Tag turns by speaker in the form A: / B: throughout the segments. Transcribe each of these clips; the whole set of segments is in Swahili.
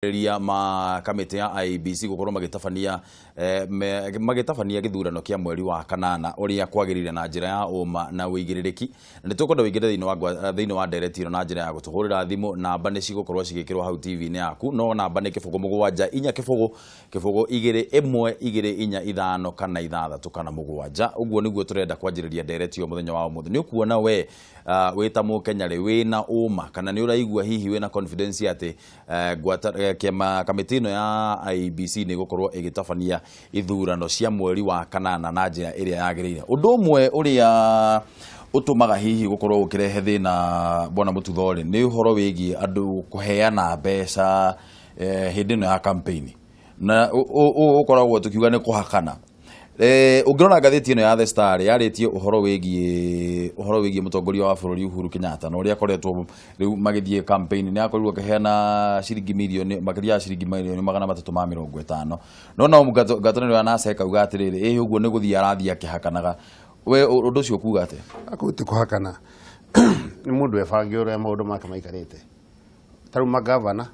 A: Rikiratha ma kamiti ya IEBC gukorwo magitabania githurano kia mweri wa kanana uria kwagirire na njira ya uma na uigiririki ni tukwenda uigire thiini wa ndereti ino na njira ya gutuhurira thimu namba ni cigukorwo cigikirwo hau TV ni yaku no namba ni 07 2 kana 6 kana 7 uguo niguo turenda kwanjiriria ndereti yo muthenya wa umuthi ni ukuona we wita Mukenya ri wina uma kana ni uraigua hihi wina confidence ati kiama kamiti ino ya IEBC ni gukorwo igitabania ithurano cia mweri wa kanana na njira iria yagirire undu umwe uria utumaga hihi gukorwo ukirehe thina bwana Mututho-ri ni uhoro wigi andu kuheana mbeca hindi ino ya campaign na ukoragwo tukiuga ni kuhakana ungirona ngathiti ino ya The Star yaritie uhoro wigi mutongoria wa bururi Uhuru Kenyatta na uria akoretwo riu magithie campaign ni akorirwo keheana ciringi milioni makiria ya ciringi milioni 350 no na ngatonero ya NASA kauga atiriri uguo ni guthia arathia akihakanaga we undu ucio kuga ate
B: akuti kuhakana ni mundu ebangi uria maundu make maikarite taru magavana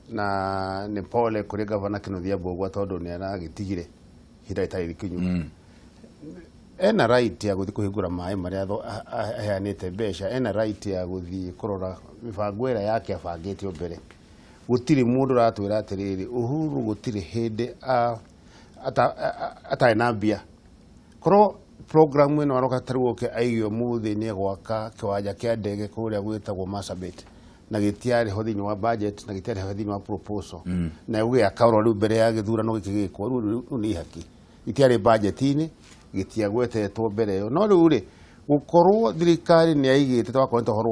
B: na ni pole kuri gavana Kinothia Mbugua tondu ni aragitigire hira itari kinyu ena right ya guthi kuhingura mai maria aheanite mbeca ena right ya guthi kurora mibango ira yake abangite mbere gutiri mundu ratwira atiriri Uhuru gutiri hindi ataina mbia koro program ino aroka taruoke aigio muthi ni gwaka kiwanja kia ndege kuria gwitagwo Marsabit na gitiari ho thiini wa budget na gitiari ho thiini wa proposal na uge akauro riu mbere ya githurano gikigikwo riu ni haki itiari budget ini gitiagwetetwo mbere yo no riu ri gukorwo thirikari ni aigite twakonete horo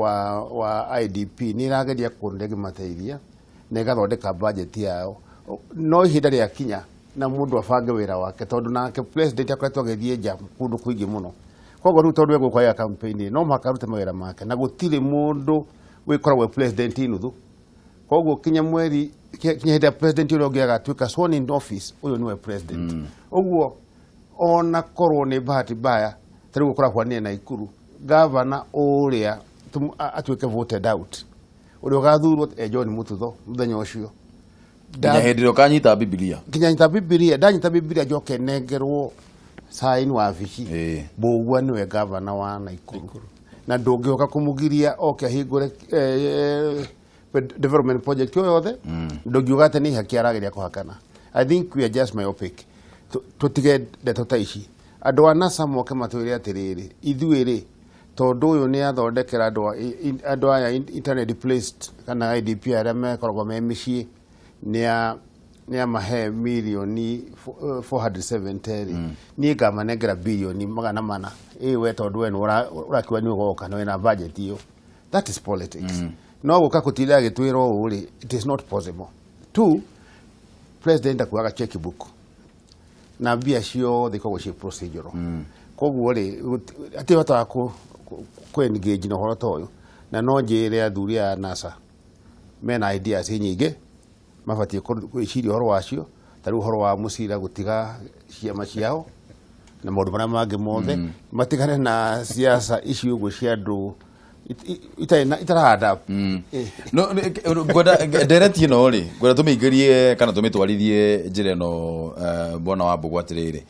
B: wa IDP ni irageria kundege mateithia na igathondeka budget yao no ihinda ria kinya na mundu afange wira wake tondu nake president akoretwo agithie nja kundu kuingi muno koguo riu tondu egukwa ya campaign no makarute mawira make na gutire mundu wikoragwo president inuthu koguo kinya mweri kinya hita president uria ungi agatuika sworn in office uyu niwe president uguo ona korwo ni bahati mbaya tari gukoragwo ni Naikuru governor uria atuike voted out uria gathurwo John Mututho muthenya ucio
A: kinya hindiro kanyita Biblia
B: ndanyita Biblia njoke nengerwo sign wa vici Mbugua niwe governor wa Naikuru na ndungioka kumugiria oke hingure development project yothe ndungiuga ate ni haki arageria kuhakana. I think we are just myopic tutige ndeto ta ici andu ana samoke matwire atiriri ithuiri tondu uyu ni athondekera andu aya internet placed kana IDP aria mekoragwo me micii ni mahe milioni 470 ni ngamanengera bilioni 400 we tondu we urakiwa ni ugoka na wena budget iyo that is politics no guka kutira gitwiro uri it is not possible. Two, president akuaga checkbook na bia cio thikogwo ci procedural koguo ri ati wata ku engage na horo toyo na no njire athuri a NASA mena ideas nyingi mabatie kwiciria horo wacio tari horo wa mucira gutiga ciama ciao na maundu maria mangi mothe matigane na siasa ici uguo cia andu itarahanda
A: no ngoda ndereti ino ri ngoda tumiingirie kana tumitwarithie njira ino bwana Wambugu atiriri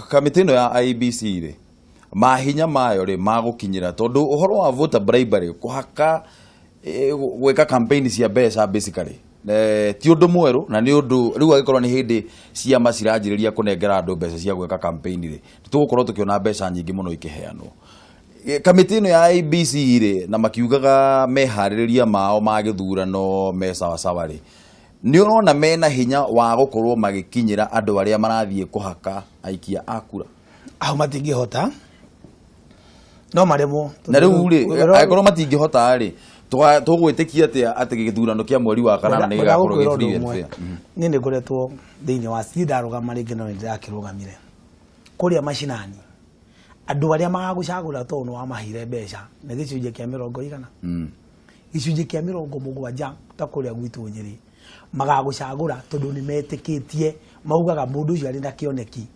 A: kamiti ino ya IEBC ri mahinya mayo ri magukinyira tondu uhoro wa voter bribery kuhaka gweka campaign cia mbeca basically ti undu mweru na ni undu riu agikorwo ni hindi ciama ciranjiriria kunengera andu mbeca cia gweka campaign ri tugukorwo tukiona mbeca nyingi muno ikiheanwo kamiti ino ya IEBC ri na makiugaga mehaririria mao ma githurano me sawa sawa ri ni urona mena hinya wa gukorwo magikinyira andu aria marathie kuhaka aikia akura
C: aho matingihota no maremo
A: na riu ri akorwo matingihota ri tugwitikia ati githurano kia mweri wa kanana ni gigakorwo gi free and fair
C: ni ni ngoretwo thiini wa cidarugama ringi no ndirakirugamire kuria mashinani andu aria magagucagura tondu wa mahire mbeca na gicunje kia 100 gicunje kia 70 ta kuria gwitu Nyeri magagucagura tondu ni metikitie maugaga mundu ucio ari na kioneki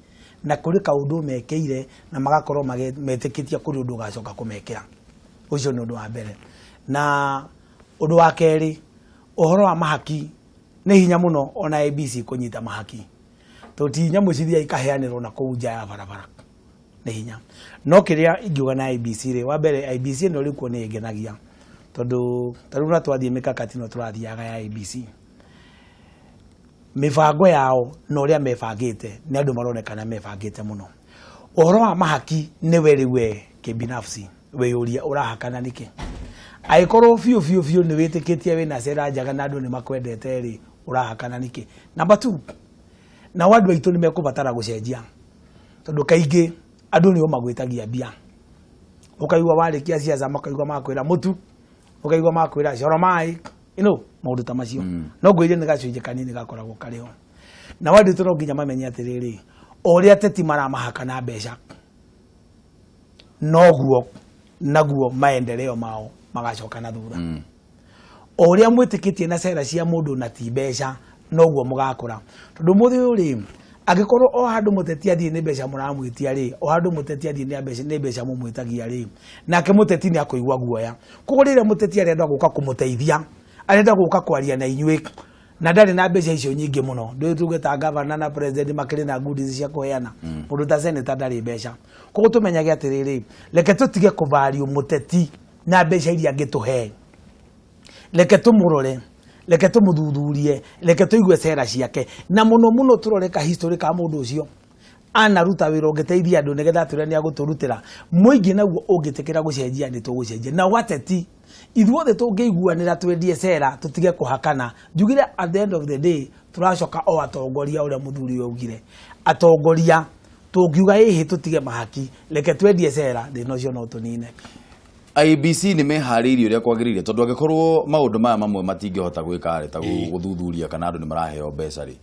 C: na kuri kaundu mekeire na magakorwo metikitie kuri undu gacoka kumekera ucio ni undu wa mbere na undu wa keri ohoro wa mahaki ne hinya muno ona IEBC kunyita mahaki to ti Nyamu ciria ikaheanirwo na kuu nja ya barabara ne hinya no kiria ingiuga na IEBC ri wa mbere IEBC no rikuo ni ngenagia tondu taruna twathie mikakati no turathiaga ya IEBC mibango yao no ria mebangite ni andu maronekana mebangite muno ohoro wa mahaki ni weriwe kibinafsi weyuria urahakana niki aikorwo fiu ni witikitie wina cera njaga na andu ni makwendete ri urahakana niki number 2 na wandu aitu ni mekubatara gucenjia tondu kaingi andu ni o magwitagia bia ukaigwa warikia ciaca makaigwa makwira mutu ukaigwa makwira coro mai maundu ta macio no ngwire ni gacunje kanini gakoragwo kariho na wandu tu no nginya mamenye atiriri oria teti maramahaka na mbeca noguo naguo maendeleo mao magacoka na thura oria mwitikitie na cera cia mundu na ti mbeca noguo mugakura tondu muthi uri agikorwo o handu muteti athii ni mbeca muramwitia ri o handu muteti athii ni mbeca mumwitagia ri nake muteti ni akuigwa guoya kugurira muteti arenda guka kumuteithia arenda guka kwaria na inyui na ndari na mbeca icio nyingi muno ndu tugeta governor na president makiri na goodies cia kuheana mundu ta senator ndari mbeca kugo tumenyage atiriri leke tutige kuvario muteti na mbeca iria angituhe leke tumurore leke tumuthuthurie leke tuigue cera ciake na muno turoreka history ka mundu ucio anaruta wira ungeteithia andu nigetha turia ni aguturutira muingi naguo ungitikira gucenjia ni tugucenjia na wateti ithuothe tungiguanira twendie cera tutige kuhakana njugire at the end of the day turacoka o atongoria uria muthuri ugire atongoria tungiuga hihi tutige mahaki leke twendie cera thina ucio no tunine
A: IEBC ni meharirie uria kwagiririe tondu agikorwo maundu maya mamwe matingihota gwika ri ta guthuthuria kana andu ni maraheo mbeca ri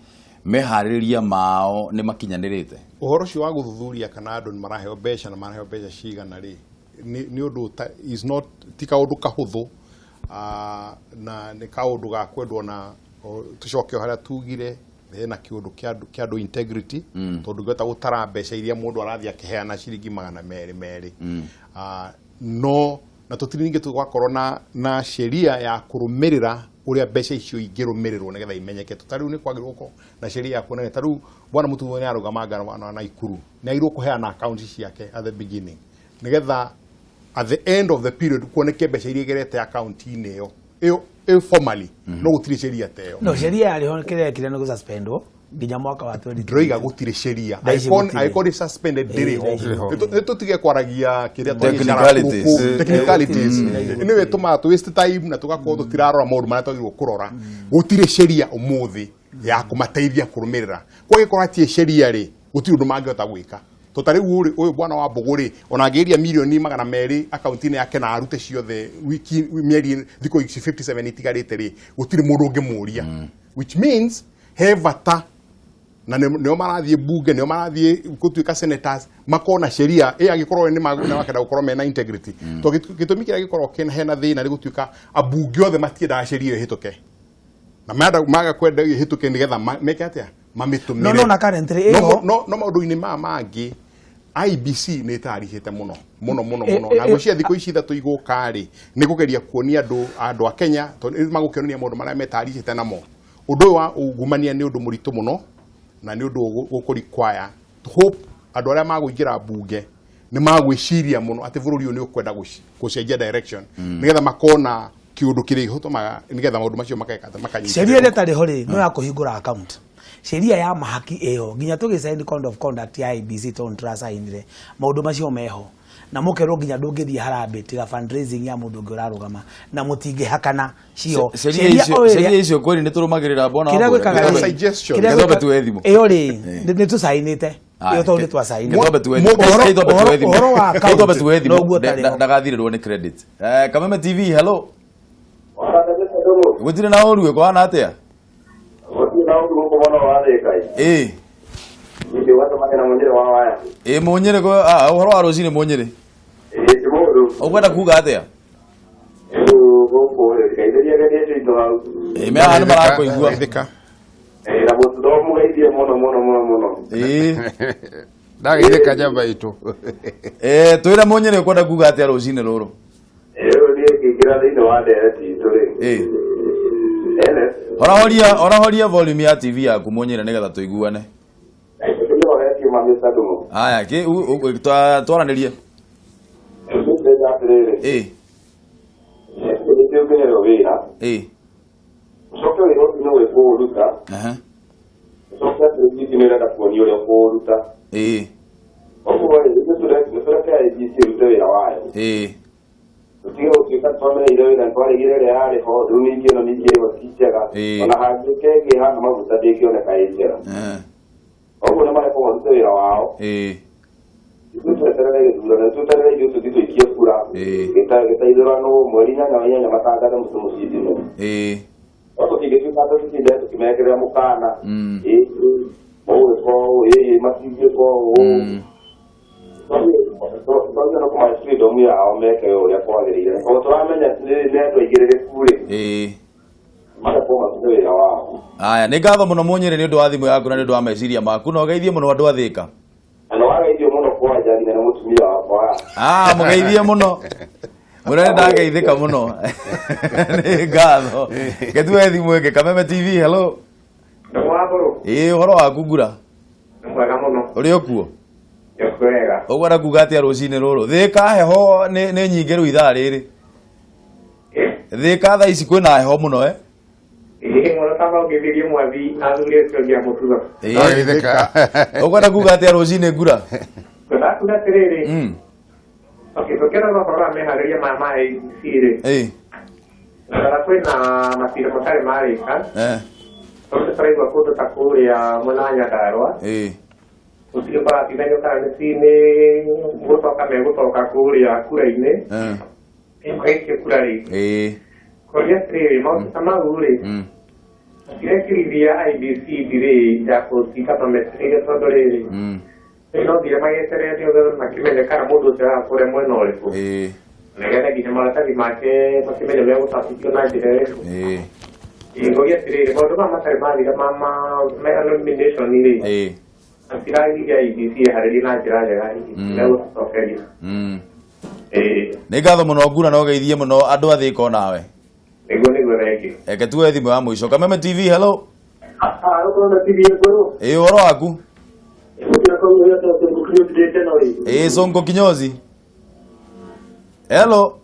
A: mehariria mao ni makinyanirite
D: uhoro cio wa guthuthuria kana andu ni maraheo mbeca na maraheo mbeca cigana ri ni undu is not tika undu kahuthu na ni kaundu ga kwendwo na tucoke haria tugire hena kiundu kia andu integrity tondu geta gutara mbeca iria mundu arathia akiheana ciringi 200 no na tutiringe tugwakorwo na sheria ya kurumirira uria mbeca icio ingirumirirwo nigetha imenyeke tutariu ni kwagirwo ko na sheria ya kuonania tariu bwana Mwathi-Muthathauri Ngavana Naikuru ni airu kuheana account ciake at the beginning nigetha at the end of the period kuoneke mbeca iria igerete account ine iyo formally no gutire sheria teo
C: no sheria yariho kire no gususpendwo nginya mwaka wa 20
D: droiga gutire sheria icon suspended diriho tutige kwaragia kiria technicalities ni wetuma tu waste time na tugakorwo tutirarora maundu maria twagirwo kurora gutire sheria umuthi ya kumateithia kurumirira kwa gikora tie sheria ri gutire undu mangihota gwika tutariu uyu bwana wa Wambugu ri ona ngiria milioni 200 account-ini yake na arute ciothe wiki mieri thiko 57 itigarite ri gutire mundu ungimuria which means hevata na nio marathie bunge nio marathie gutuika senators makona sheria agikorwo ni makenda gukorwo mena integrity to gitumi kiria gikorwo hena thina ri gutuika abunge othe matiendaga sheria hituke na maga kwenda hituke nigetha meke atia mamitumire
C: no na currently eho
D: no maundu-ini mangi IEBC ni tarihite muno na gwicia thiko ici thatu iguka ri ni kugeria kuonia andu a Kenya to magukionia maundu maria metarihite namo undu wa ugumania ni undu muritu muno na ni undu gukurikwaya hope andu aria maguingira bunge ni magwiciria muno ati bururi uyu ni ukwenda gucenjia direction nigetha makona kiundu kiri hutumaga nigetha maundu macio makeka makanyita
C: sheria ile tariho ri no ya kuhingura account sheria ya mahaki eho nginya tugisign code of conduct ya IEBC to ntrasainire maundu macio meho na mukerwo nginya ndungithie harambe tiga fundraising ya mundu ngi urarugama na mutingi hakana cio
A: sheria icio kweli niturumagirira bona
D: wa suggestion
A: ngethobe tuwe thimu
C: iyo ri ni tusainite iyo to ni twasaini
A: ngethobe tuwe thimu ngethobe tuwe thimu ndagathirirwo ni credit Kameme TV hello gutire na uru kwa na atia munyere ko uhoro wa rucini munyere ukwenda kuga atia mea ni marakuigua
B: ndagithika njamba itu
A: twira munyere ukwenda kuga atia rucini ruru Orahoria volume ya TV yaku muonyere nigetha tuiguane. Aya, ke twaranirie.
E: Soka leo ni wewe kuruta. Soka ni nenda kuonio leo kuruta. Opo ile sura ya IEBC rutewe wayo. Ukiwa ukikatwa ile na kwa ile yale ho dumi kino ni je wakichega. Ona hajike hana mabuta deki ona kaijera. Opo na mara kwa rutewe wao. Tutare yutu ditu ikiekura. Kita Ithurano mwerinya na wanya mataga na musimuzidino. Oto kigefika tukile tukimekelea mukana. Mowe ko masije ko. Sasa no kuma freedom ya omeke ya kwa ile. Oto amenya neto igirire kure. Mara kwa matuwe ya wao.
A: Aya, nĩ ngatho mũno muonyere nĩ ũndũ wa thimũ yaku na nĩ ũndũ wa meciria maku no geithie mũno andũ athĩka. Mugeithie muno. Murenda ndageithika muno. Ni ngatho. Getue thimu ĩngĩ Kameme TV, hello. Ũhoro waku ngura?
E: Mwega muno.
A: Ũrĩ okuo?
E: Kwega.
A: Ũgwara kuga atĩa rũcinĩ rũrũ? Thĩka heho nĩ nyingĩ rĩu ithaa rĩrĩ. Thĩka thaa ici kwĩna heho mũno
E: Mwana kama ungeviria Mwathi athurire ciongia Mututho.
B: Thĩka.
A: Ũgwara kuga atĩa rũcinĩ ngura?
E: Kuna tiriri. Okay, tokera no programa Mehaririria mama IEBC. Na kwina masira makare marika. Tondũ taraigua kũndũ ta kũrĩa mwena wa Nyandarua. Gũtirĩ baratithania kana nĩcinĩ gũcoka megũcoka kũrĩa kura-inĩ. Gaikie kura rĩngĩ. Koria atĩrĩrĩ maũndũ ta mau rĩ. Cirekirithia IEBC ndĩrĩ ya kũcika mametereire tondũ rĩrĩ. No thire magĩetereire othe makĩmenya kana mũndũ ũcio arakũrĩa mwena ũrĩkũ. Nĩgetha nginya maratathi make makĩmenya megũtacũkio na njĩra ĩrĩkũ. Ngoria atĩrĩrĩ maũndũ maya matarĩ mathira ma nomination-rĩ matiragithia IEBC ĩharĩrie na njĩra njega megũcokeria.
A: Nĩ ngatho mũno ngura no geithie mũno andũ athĩka o nawe.
E: Nĩguo thengio.
A: Reke tuoe thimũ ya mũico. Kameme TV, hello.
E: Kameme TV ngũrũ.
A: Ũhoro waku? Sonko kinyozi. Hello.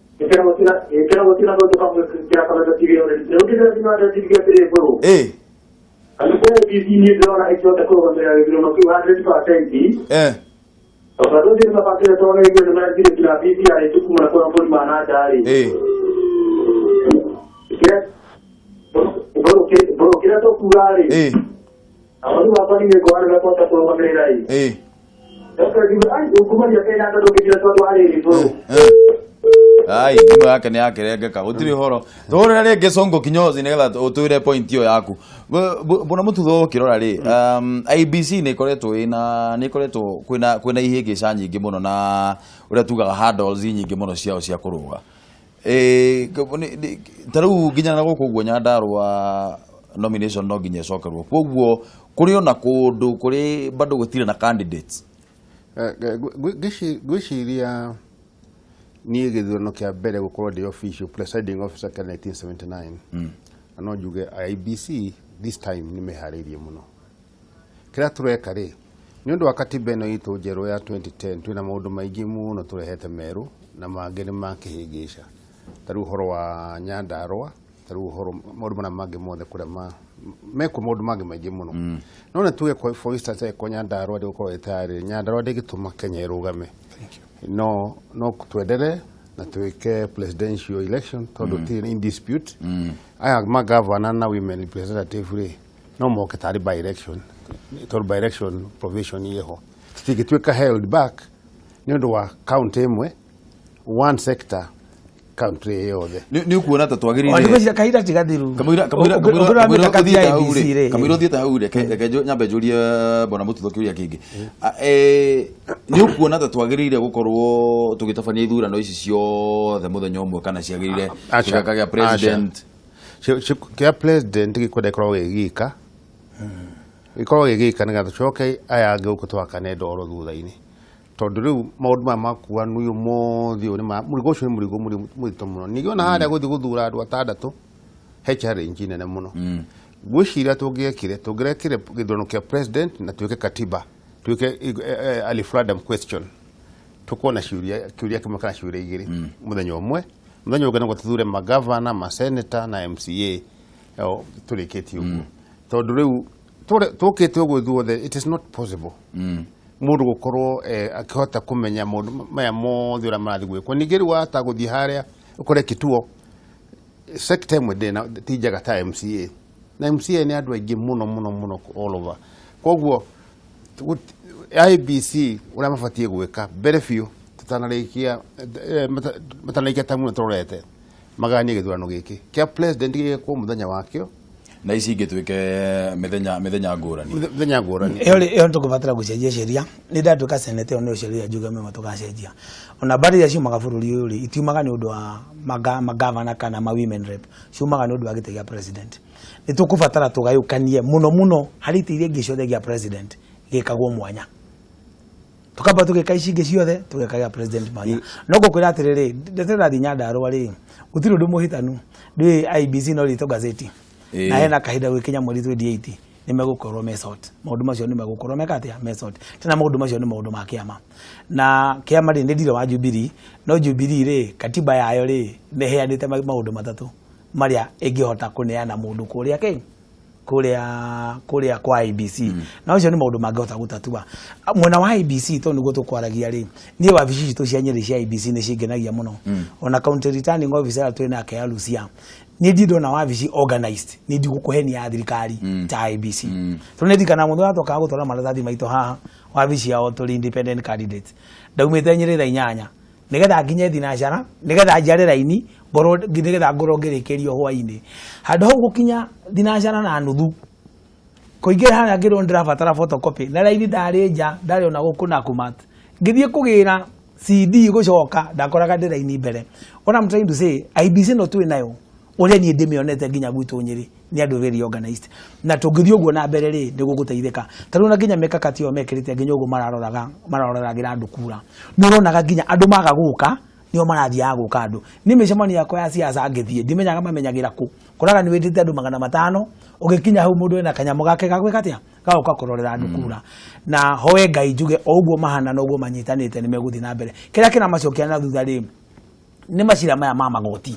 E: Awali wapani mikoa na kota kwa mamerai. Sasa jibu ukumalia Kenya ndo kujira watu wale hivyo.
A: Ngimo yake nĩ yakĩrengeka gũtirĩ horo tũhũrĩre rĩngĩ Sonko kinyozi nĩgetha ũtwĩre point ĩyo yaku. Mbona Mututho ũkĩrora rĩ IEBC nĩ ĩkoretwo kwĩna ihĩngĩca nyingĩ mũno na ũrĩa tugaga hurdles nyingĩ mũno ciao cia kũrũga. Ta rĩu nginya na gũkũ ũguo Nyandarua nomination no nginya cokerwo kwoguo kuri ona kundu kuri bado gutire na candidates
B: gwiciria ni githurano kia mbere gukorwo the official presiding officer ka 1979 no njuge IEBC this time ni meharirie muno kira tureka ri ni undu wa katiba ino itu njeru ya 2010 twina maundu maingi muno turehete meru na mangi ni makihingica taru horo wa Nyandarua taru horo maundu mana mangi mothe kuria meko maundu mangi maingi muno no na tuge for instance ko Nyandarua ndiko etari Nyandarua ndikituma Kenya irugame no twendere na tuweke presidential election tondu tiri in dispute aya magavana na women representative no moke tari by election tondu by election provision yeho tikitweka held back ndio wa county imwe one sector country yothe
A: ni ukuona ta twagirire
C: ndiko cia kaida tigathiru
A: kamwira thiete hau reke nyambe njurie bona Mututho kiuria kingi ni ukuona ta twagirire gukorwo tugitabania ithurano ici ciothe muthenya umwe kana ciagirire tukakagia president
B: kia president gikwenda ikorwo gigika nigetha tucoke aya angi uko twakane ndoro thutha-ini tondu riu maundu ma makuwa nuyu mothi ni murigo ucio ni murigo murito muno ningi ona haria guthi guthura andu atandatu challenge nene muno gwishira tugekire githurano kia president na tuweke katiba tuweke a referendum question tukona kiuria kimwe kana ciuria igiri muthenya umwe ngo tuthure magavana maseneta na MCA turiketi uguo tondu riu tukite uguo thuothe it is not possible mundu gukorwo akihota kumenya mundu maya mothe ura marathi gwikwo ningi riu wata guthii haria ukore kituo sector imwe na tijaga ta MCA na MCA ni andu aingi muno all over koguo IEBC ura mafatie gwika mbere biu tutanarikia tamu torete magani githurano giki kia president giko muthenya wakio
A: na ici ingĩtuĩke mĩthenya ngũrani
C: iyo tukubatara gucenjia sheria ni ndatuĩka senete yo nĩ sheria njuga mema tugacenjia ona bari ya ciumaga bũrũri ũyũ rĩ itiumaga nĩ ũndũ wa magavana kana ma women rep ciumaga nĩ ũndũ wa gĩtĩ gĩa president nĩ tukubatara tugayũkanie muno harĩ itĩ iria ingĩ ciothe gĩa president gĩkagwo mwanya tukamba tugĩka ici ingĩ ciothe tugĩkaga president mwanya no ngũkwĩra atĩrĩrĩ ndetera thi Nyandarũa rĩ gũtirĩ ũndũ mũhĩtanu ndĩ IEBC no rĩtwo gazeti na hena kahinda gwikinya mweri 28 nimegukorwo mesort maundu macio nimegukorwo mekatia mesort tena maundu macio ni maundu ma kiama na kiama ri ndire wa Jubilee no Jubilee ri katiba yayo ri neheanite maundu matatu maria ingihota kuneana mundu kuria ke kuria kwa IEBC na ucio ni maundu mangihota gutatua mwena wa IEBC to niguo tukwaragia ri nie wabici citu cia Nyeri cia IEBC ni cingenagia muno ona county returning officer twina ke Alucia ni ndido na wabici organized ni ndigukuhenia ya thirikari ta IEBC tunethikana mundu atoka gutora maratathi maito haha wabici ya tuli independent candidate ndaumite Nyeri tha 8 nigetha nginye thinacara nigetha njare raini ngoro nigetha ngoro ngirikirio hwaini handu hau gukinya thinacara na nuthu kuingira hana ngiro ndirabatara photocopy na raini ndari nja ndari ona gukuna kumat ngithie kugira CD gucoka ndakoraga ndiraini mbere ona I'm trying to say IEBC no tu nayo ore ni ndimionete nginya gwitu Nyeri ni andu very organized na tungithio guo na mbere ri niguguteithika taruna nginya mekakati yo mekirite nginya ugo maroragira andu kura nironaga nginya andu maga guka nio marathia guka andu ni micemani yakwa ya siasa ngithie ndimenyaga mamenyagira ku koraga ni witite andu 500 ugikinya hau mundu ena kanyamu gake gagwikatia gauka kurorera andu kura na hoe Ngai njuge oguo mahana no uguo manyitanite ni meguthi na mbere kira kina macokia na thutha ri ni macira maya ma magoti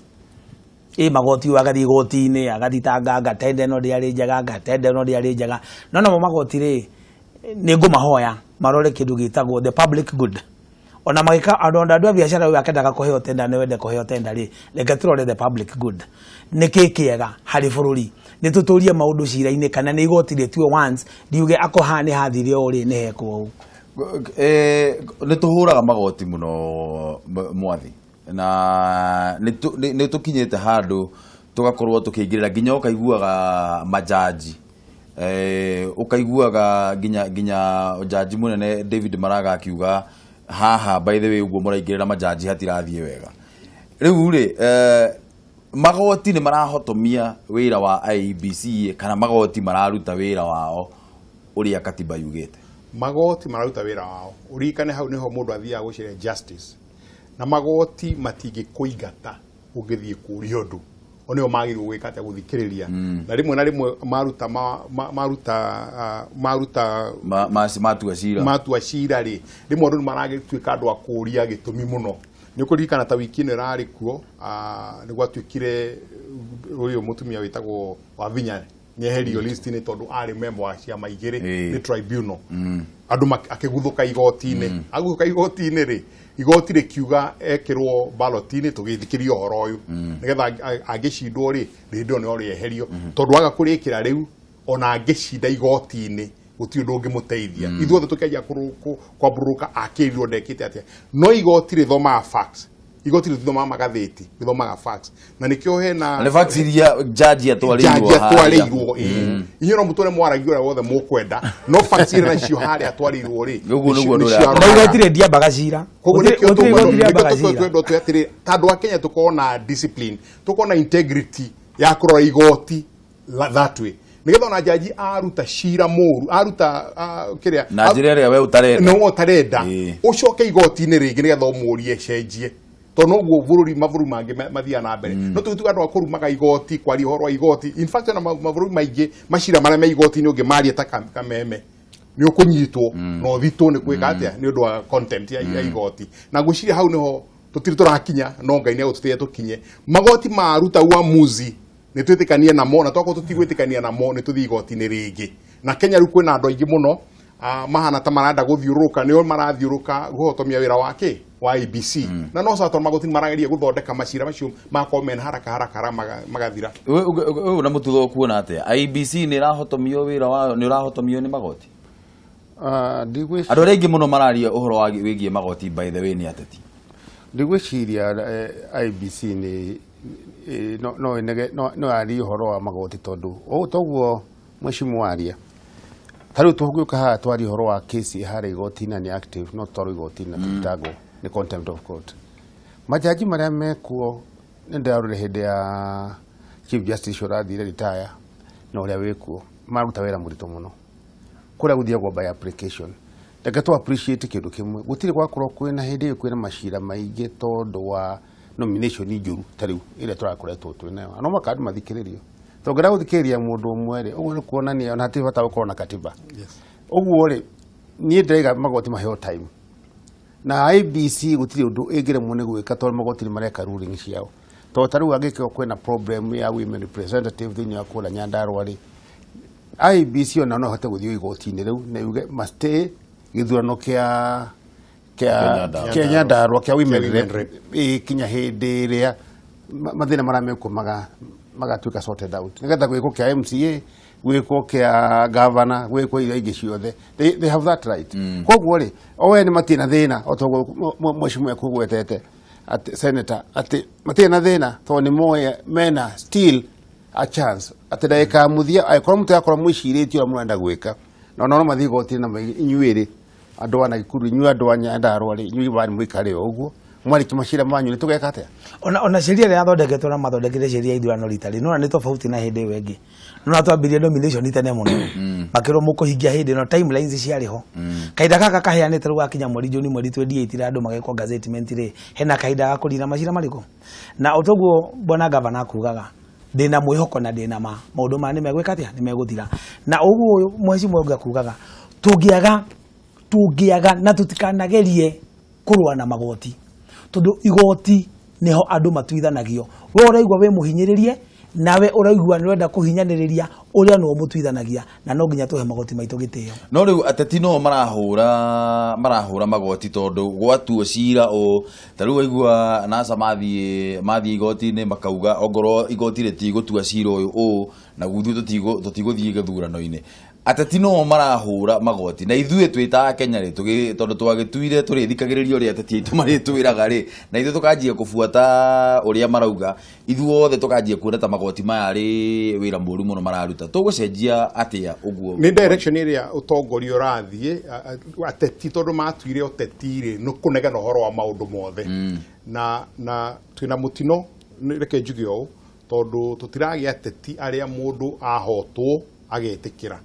C: magoti wagathi goti-ini agathitanga gatende no ndiari njaga gatende no ndiari njaga no magoti ri ni ngumahoya marore kindu gitagwo the public good ona magika andu a biashara uyu akendaga kuheo tenda ni wende kuheo tenda ri reke turore the public good niki kiega hari bururi ni tuturie maundu cira-ini kana ni igoti rituo once ndiuge akohani hathire uri ni hekwo
A: ni tuhuraga magoti muno Mwathi na ni tukinyete handu tugakorwo tukiingirira nginya ukaiguaga majaji ukaiguaga nginya jaji munene David Maraga akiuga haha by the way uguo muraingirira majaji hatirathie wega riu ri magoti ni marahotomia wira wa IEBC kana magoti mararuta wira wao uria katiba yugite
D: magoti mararuta wira wao urikane hau niho mundu athia guciria justice na magoti matingi kuigata ugithie kuria undu onio magirwo gwikata guthikiriria na rimwe matua cira ri rimwe andu maragituika andu akuria gitumi muno ni kuririkana ta wiki ino rari kuo ni gwatuikire uyu mutumia witagwo Wavinya nyeherio list ni tondu ari member wa ciama igiri ni tribunal andu akiguthuka igoti-ini aguthuka igoti-ini ri igoti rikiuga ekirwo ballot-ini tugithikirio horo uyu nigetha angicindwo ri rindu ni ori eherio tondu aga kurikira riu ona angicinda igoti-ini guti undu ungimuteithia ithuothe tukianjia kwamburuka akirirwo ndekite atia no igoti rithomaga facts igoti rithomaga magatheti rithomaga facts na nikio hena
A: le facts iria judge
D: atwarirwo inyo no mutore mwaragia wothe mukwenda no facts iria nacio hari atwarirwo ri
A: gugu nugo ndo
C: igoti rindia bagacira
D: koguo nikio twendo twetire tandu wa Kenya tukona discipline tukona integrity ya kurora igoti that way nigetha ona jaji aruta cira muru aruta kiria
A: na njira ria we utarenda
D: no utarenda ucoke igoti-ini ringi nigetha umurie cenjie tono guo bururi mavuru mange mathia na mbere no tutu andu akurumaga igoti kwari horo igoti in fact na mavuru maingi mashira mara me igoti ni unge mari ta kameme ni ukunyitwo no thito ni kwika atia ni undu wa content ya igoti na guciria hau niho tutiri turakinya no ngai ni agututire tukinye magoti maruta uamuzi ni twitikania namo na twako tutigwitikania namo ni tuthi igoti ni ringi na Kenya riu kwina andu aingi muno mahana ta maranda guthiuruka nio marathiuruka guhotomia wira wake wa IEBC na no sato magoti marageria guthondeka macira macio makomen haraka magathira
A: na Mututho kuona atia IEBC ni rahotomio wira wa ni rahotomio ni magoti
B: andu
A: aria aingi muno mararia uhoro wa wigie magoti by the way ni ateti
B: ndigwiciria IEBC ni no ari uhoro wa magoti tondu toguo mheshimiwa waria tariu tuhuguka ha twari uhoro wa kesi hara igoti na ni active no toro igoti na tutago ni contempt of court majaji maria mekuo ndarure hende ya Chief Justice Orathire retire no ria wekuo maruta wera murito muno kura guthia go by application daga to appreciate kindu kimwe gutire gwakorwo kwina hende yo kwina mashira maingi tondu wa nomination njuru tariu ile turakoretwo twinayo ano makadi mathikiririo tongera guthikiria mundu umwe ri uguo ni kuonania ona hati bata gukorwo na katiba uguo ri nie ndaiga magoti maheo time na IEBC gutire undu ingire mune gwika tondu magoti ni mareka ruling ciao to tariu angikio kwina problem ya women representative thini ya kula Nyandarua ri IEBC ona no hote guthio igoti-ini riu na yuge must githurano kia Nyandarua kia women rep kinya hindi ria mathina marameko magatuika sorted out nigetha gwiko kia MCA gwiko kia governor gwiko ira ingi ciothe they have that right koguo ri owe ni matina thina otogo mheshimiwa kugwetete at senator at matina thina to ni moya mena still a chance at daika muthia aikora mutu yakora mwiciritio muranda gwika no mathigoti na inyuiri andu ana Naikuru inyu andu anya Nyandarua ri inyu bari mwikare uguo mwari kimashira manyu ni tugeka atia
C: ona sheria ria thondeketwo na mathondekire sheria ithurano ritari no ni tofauti na hindi wengi no atwambirie nomination itene muno makiro mukuhingia hindi no timelines ciari ho kaida kaka kaheanite ruga kinya mweri Juni mweri 28 andu magekwo gazettement ri hena kaida ga kurira mashira mariko na otoguo bwana governor akugaga ndina mwihoko na ndina maundu ma ni megwika atia ni meguthira na uguo mheshimiwa unga kugaga tungiaga na tutikanagerie kurwa na magoti tondu igoti niho andu matuithanagio we uraigwa we muhinyiririe nawe uraigwa ni wenda kuhinyaniria uria no mutuithanagia na no nginya tuhe magoti maitu gitio
A: no riu ateti no marahura magoti tondu gwatuo cira o tariu waigua nasa mathie igoti-ini makauga ongoro igoti ritigotua cira uyu na guthu tutiguthie githurano-ini ateti no marahura magoti na ithuĩ twita Kenya ri tondu twagituire turi thikagiririo ri ateti aitu mari twiraga ri na ithuĩ tukanjia kufuata uria marauga ithuothe tukanjia kuona ta magoti maya ri wira mũru muno mararuta tugucenjia atia uguo
D: ni direction iria utongoria urathie ateti tondu matuire uteti ri no kunegana uhoro wa maundu mothe na twina mutino reke njuge ũũ tondu tutiragia ateti aria mundu ahotwo agetikira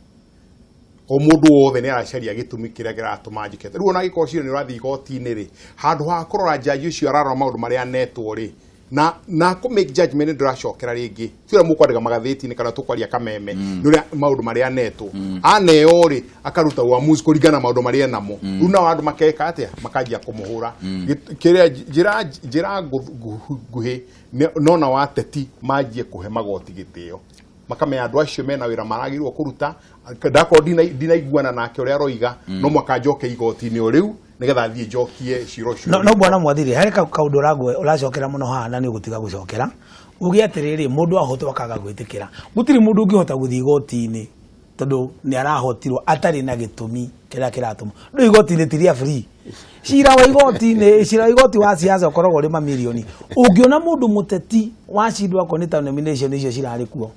D: o mundu wothe ni aracaria gitumi kiria kiratuma njikete riu ona giko cira ni urathi igoti-ini ri handu ha kurora jaji ucio ararora maundu maria netwo ri na ku make judgment ndiracokera ringi tira mukwandika magatheti-ini kana tukwaria kameme ni uria maundu maria netwo aneo ri akaruta uamuzi kuringana maundu maria namo riu na andu makeka atia makanjia kumuhura kiria njira nguhi nona wateti manjie kuhe magoti gitio makame andu acio mena wira maragirwo kuruta ndako dinaiguana nake uria roiga no mwaka njoke igoti-ini o riu nigetha thie njokie ciro cio
C: no bwana Mwathiri hari kaundu ragwe uracokera muno haha na ni gutiga gucokera ugi atiriri mundu ahotwo akaga gwitikira gutiri mundu ungihota guthii igoti-ini tondu ni arahotirwo atari na gitumi kiria kiratuma no igoti-ini tiria free cira wa igoti wa siasa ukoragwo ri mamilioni ungiona mundu muteti wacindwa ko ni ta nomination icio cirari kuo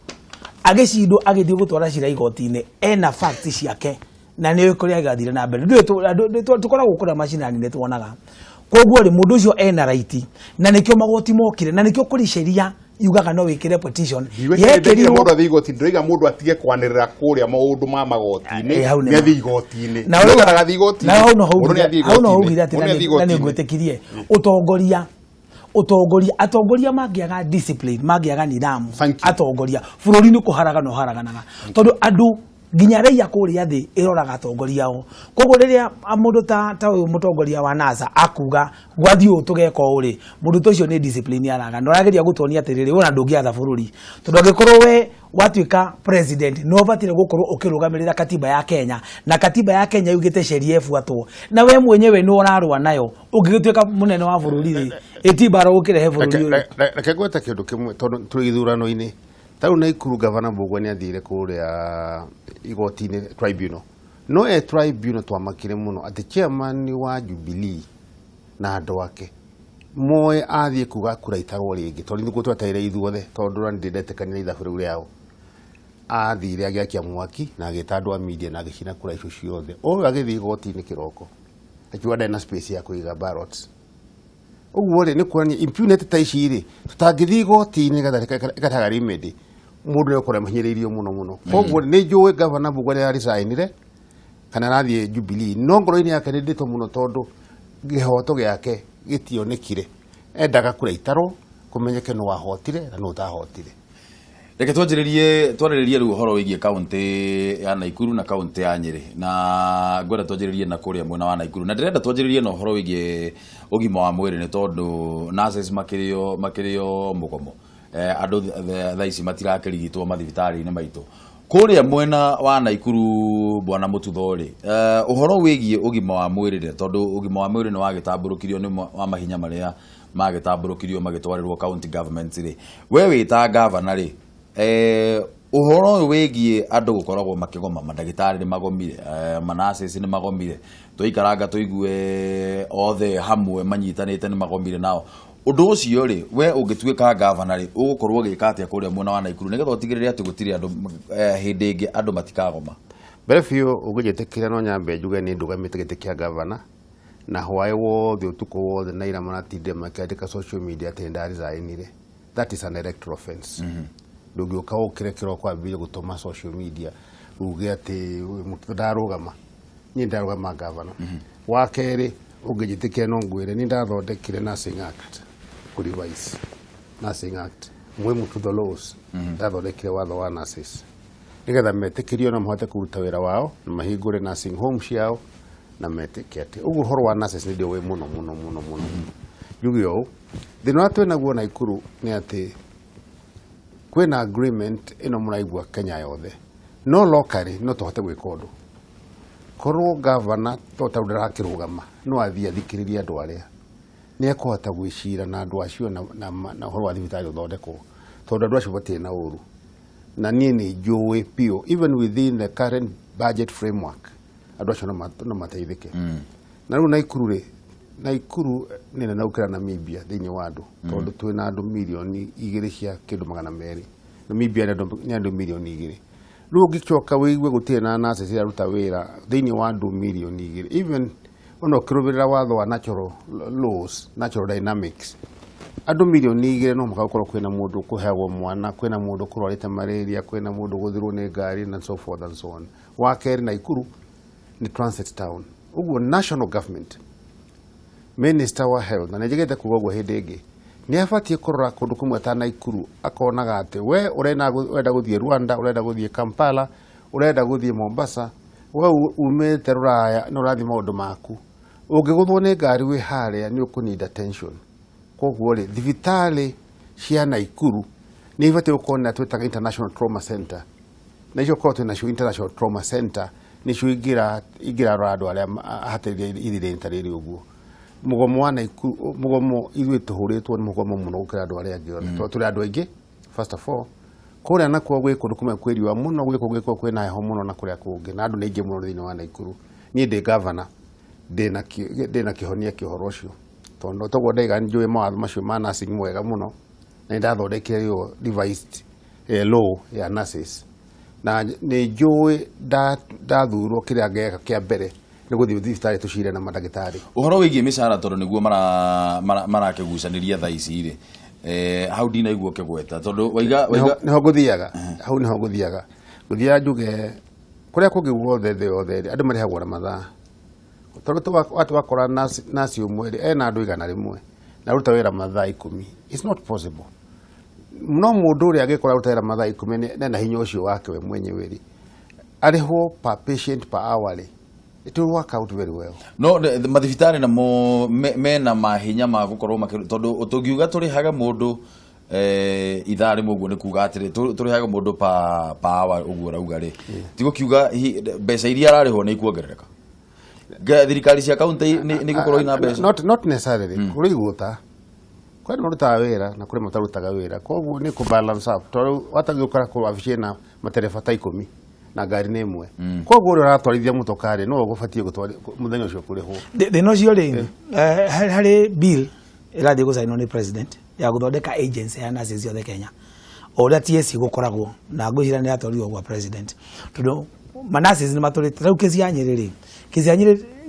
C: agicindwo agithii gutwara cira igoti-ini ena fact ciake na ni kuria agathire na mbere tukoragwo kura macinani ni tuonaga koguo ri mundu ucio ena right na nikio magoti mokire na nikio kuri sheria yugaga no wikire petition
D: yekirio mundu athi igoti ndoiga mundu atige kwanirira kuria maundu ma magoti-ini ni athi igoti-ini
C: na uraga athi igoti-ini na hau no haugira ati na ni ngwitikirie utongoria atongoria mangĩaga discipline mangĩaga nidhamu atongoria bũrũri nĩ kũharagana haraganaga tondũ andũ nginya raia kũrĩa thĩ ĩroraga atongoria ao koguo rĩrĩa mũndũ ta ũyũ mũtongoria wa NASA akuga gwathi ũũ tũgeka ũrĩ mũndũ ũcio nĩ discipline araga no rageria gũtuonia atĩrĩrĩ wona ndũngĩatha bũrũri tondũ angĩkorwo we watuĩka president no batire gũkorwo ũkĩrũgamĩrĩra katiba ya Kenya na katiba ya Kenya yugĩte sheria ĩbuatwo na we mwenyewe nĩ ũrarũa nayo ũngĩgĩtuĩka mũnene wa bũrũri rĩ ĩtibara gũkĩrehe bũrũri
B: reke gweta kĩndũ kĩmwe tondũ tũrĩ gĩthurano-inĩ tau Naikuru Ngavana Mbugua nĩ athire kũrĩa igoti-inĩ tribunal no tribunal twamakire mũno atĩ chairman wa Jubilee na andũ ake moe athiĩ kuga kura itarwo rĩngĩ tondũ nĩguo twetereire ithuothe tondũ rani ndĩndetĩkania na ithabu rĩu rĩao athire agĩakia mwaki na agĩta andũ a media na agĩcina kura icio ciothe ũyũ agĩthiĩ igoti-inĩ kĩroko akiuga ndarĩ na space ya kũiga ballots ũguo rĩ nĩ kuonania impunity ta ici rĩ tũtangĩthiĩ igoti-inĩ ĩgathaga remedy mũndũ nĩ ũkorwo mahinyĩrĩirio mũno koguo nĩ njũĩ Ngavana Mbugua rĩrĩa resignire kana arathiĩ Jubilee no ngoro-inĩ yake nĩ ndĩtũ mũno tondũ gĩhoto gĩake gĩtionekire endaga kura itarwo kũmenyeke nũ wahotire na nũ ũtahotire.
A: Reke twanjĩrĩrie rĩu ũhoro wĩgiĩ kaunti ya Naikuru na kaunti ya Nyeri na ngwenda twanjĩrĩrie na kũrĩa mwena wa Naikuru na ndĩrenda twanjĩrĩrie na ũhoro wĩgiĩ ũgima wa mwĩrĩ nĩ tondũ nurses makĩrĩo mũgomo andũ thaa ici matirakĩrigitwo mathibitarĩ-inĩ maitũ kũrĩa mwena wa Naikuru bwana Mututho-rĩ ũhoro wĩgiĩ ũgima wa mwĩrĩ tondũ ũgima wa mwĩrĩ nĩ wagĩtambũrũkirio nĩ wa mahinya marĩa magĩtambũrũkirio magĩtwarĩrwo county government rĩ we wĩta gavana rĩ ũhoro ũyũ wĩgiĩ andũ gũkoragwo makĩgoma mandagĩtarĩ nĩ magomire manurses nĩ magomire tũikaranga tũigue othe hamwe manyitanĩte nĩ magomire nao ũndũ ũcio rĩ we ũngĩtuĩka gavana rĩ ũgũkorwo gĩka atĩa kũrĩa mwena wa Naikuru nĩgetha ũtigĩrĩre atĩ gũtirĩ andũ hĩndĩ ĩngĩ andũ matikagoma.
B: Mbere biũ ũngĩjĩtĩkĩra no nyambe njuge nĩ ndũgamĩte gĩtĩ kĩa gavana na hwaĩ wothe ũtukũ wothe na ira maratinde makĩandĩka social media atĩ ndaresignire that is an electoral offense. Ndũngĩũka ũkĩre kĩroko ambĩrĩrie gũtũma social media uge atĩ ndarũgama niĩ ndarũgama gavana. Wa kerĩ ũngĩjĩtĩkĩra no ngwĩre nĩ ndathondekire nursing act kũrevise nursing act Mwathi-Muthathauri laws ndathondekire watho wa nurses nĩgetha metĩkĩrio na mahote kũruta wĩra wao na mahingũre nursing homes ciao na metĩkĩ atĩ ũguo ũhoro wa nurses nĩ ndio wĩ mũno njuge ũũ thĩna wa twĩnaguo Naikuru nĩ atĩ kwĩna agreement ĩno mũraigua Kenya yothe no locally no tũhote gwĩka ũndũ korwo gavana tota ndarakĩrũgama no athiĩ athikĩrĩrie andũ arĩa nĩ ekũhota gwĩcira na andũ acio na ũhoro wa thibitarĩ ũthondekwo tondũ andũ acio matirĩ na ũru na niĩ nĩ njũĩ piũ even within the current budget framework andũ acio no mateithĩke na rĩu Naikuru nĩ nene gũkĩra Namibia thĩinĩ wa andũ tondũ twĩna andũ mirioni 2 cia kĩndũ 200 Namibia nĩ andũ mirioni 2 rĩu ũngĩcoka wĩigue gũtirĩ na nurses iraruta wĩra thĩinĩ wa andũ mirioni 2 even ona ũkĩrũmĩrĩra watho wa natural laws natural dynamics andũ mirioni 2 no mũgakorwo kwĩna mũndũ kũheagwo mwana kwĩna mũndũ kũrwarĩte malaria kwĩna mũndũ gũthirwo nĩ ngari and so forth and so on. Wa kerĩ Naikuru nĩ transit town ũguo national government minister wa health na nĩnjĩgĩte kuga ũguo hĩndĩ ĩngĩ nĩ abatiĩ kũrora kũndũ kũmwe ta Naikuru akonaga atĩ we ũrenda gũthiĩ Rwanda ũrenda gũthiĩ Kampala ũrenda gũthiĩ Mombasa we umĩte Rũraya no ũrathiĩ maũndũ maku ũngĩgũthwo nĩ ngari wĩ harĩa nĩ ũkũnida attention koguo rĩ thibitarĩ cia Naikuru nĩ ibatiĩ gũkorwo na twĩtaga international trauma center na icio korwo twĩnacio international trauma center nĩcio ingĩrarora andũ arĩa hatĩrĩire ihinda rĩrĩ ũguo mugomo wa Naikuru mugomo ithuĩ tũhũrĩtwo nĩ mugomo mũno gũkĩra andũ arĩa angĩ othe tũrĩ andũ aingĩ first of all kũrĩa nakuo gwĩ kũndũ kũmwe kwĩriũa mũno gwĩkwo kwĩna heho mũno na kũrĩa kũngĩ na andũ nĩ aingĩ mũno thĩinĩ wa Naikuru niĩ ndĩ gavana ndĩna kĩhonia kĩhoro ũcio tondũ toguo ndaiga njũĩ mawatho macio ma nursing mwega mũno na nĩndathondekire yo devised law ya nurses na nĩ njũĩ ndathurwo kĩrĩa ngeka kĩa mbere nĩ gũthiĩ thibitarĩ tũcire na mandagĩtarĩ
A: ũhoro wĩgiĩ mĩcara tondũ nĩguo marakĩgucanĩria thaa ici rĩ hau ndinaigua kĩgweta tondũ
B: nĩho ngũthiaga hau nĩho ngũthiaga njuge kũrĩa kũngĩ guothe thĩ yothe andũ marĩhagwo na mathaa tondũ wakora nasi ũmwe ena andũ 100 na ruta wira mathaa 10. It's not possible. No mundu uri agikora ruta wira mathaa 10 na hinya ucio wake we mwenyewe ri ariho per patient per hour. It will work out very well.
A: No, mathibitari na mo mena mahinya ma gukorwo tondu utungiuga turihaga mundu ithari muguo ni kuga atiri turihaga mundu pa hour uguo rauga ri tigo kiuga mbeca iria arariho ni ikuongerereka thirikari cia kaunti ni gukorwo ina mbeca
B: not necessarily kuri guta kwani maruta wira na kuri matarutaga wira koguo ni ku balance up tondu watagiukara ku wabici na matereba ta 10 na gari ni imwe koguo uri uratwarithia mutokari no ugubatie gutwara muthenya ucio kuriho
C: no cio ri hari bill irathie gusainwo ni president ya guthondeka agency ya nurses yothe Kenya oria TSC gukoragwo na ngwicira ni atwarirwo gwa president tondu nurses ni maturite rau kesi ya Nyeri